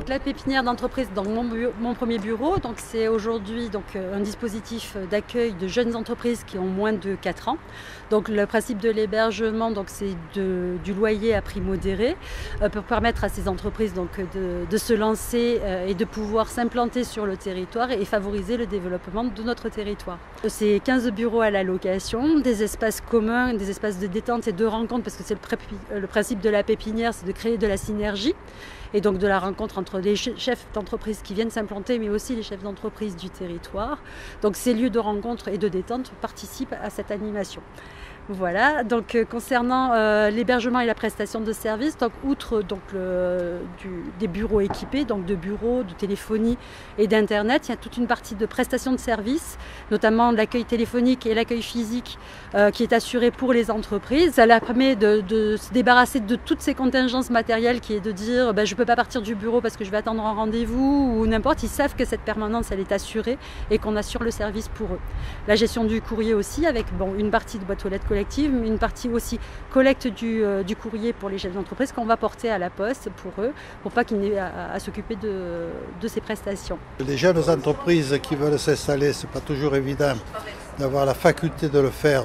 La pépinière d'entreprise dans mon premier bureau, donc c'est aujourd'hui un dispositif d'accueil de jeunes entreprises qui ont moins de 4 ans. Donc le principe de l'hébergement, c'est du loyer à prix modéré pour permettre à ces entreprises de se lancer et de pouvoir s'implanter sur le territoire et favoriser le développement de notre territoire. C'est 15 bureaux à la location, des espaces communs, des espaces de détente et de rencontre, parce que c'est le principe de la pépinière, c'est de créer de la synergie et donc de la rencontre entre les chefs d'entreprise qui viennent s'implanter, mais aussi les chefs d'entreprise du territoire. Donc ces lieux de rencontre et de détente participent à cette animation. Voilà, donc concernant l'hébergement et la prestation de services, outre des bureaux équipés, donc de bureaux, de téléphonie et d'internet, il y a toute une partie de prestation de services, notamment l'accueil téléphonique et l'accueil physique qui est assuré pour les entreprises. Ça leur permet de se débarrasser de toutes ces contingences matérielles qui est de dire je ne peux pas partir du bureau parce que je vais attendre un rendez-vous ou n'importe. Ils savent que cette permanence elle est assurée et qu'on assure le service pour eux. La gestion du courrier aussi avec une partie de boîte aux lettres collective, mais une partie aussi collecte du courrier pour les chefs d'entreprise qu'on va porter à la poste pour eux, pour pas qu'ils n'aient à s'occuper de ces prestations. Les jeunes entreprises qui veulent s'installer, ce n'est pas toujours évident d'avoir la faculté de le faire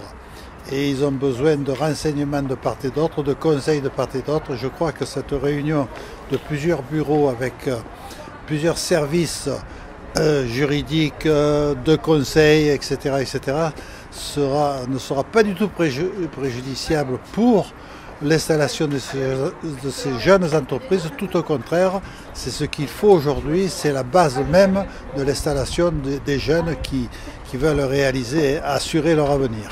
et ils ont besoin de renseignements de part et d'autre, de conseils de part et d'autre. Je crois que cette réunion de plusieurs bureaux avec plusieurs services juridiques, de conseils, etc., ne sera pas du tout préjudiciable pour l'installation de ces jeunes entreprises. Tout au contraire, c'est ce qu'il faut aujourd'hui, c'est la base même de l'installation des jeunes qui veulent réaliser et assurer leur avenir.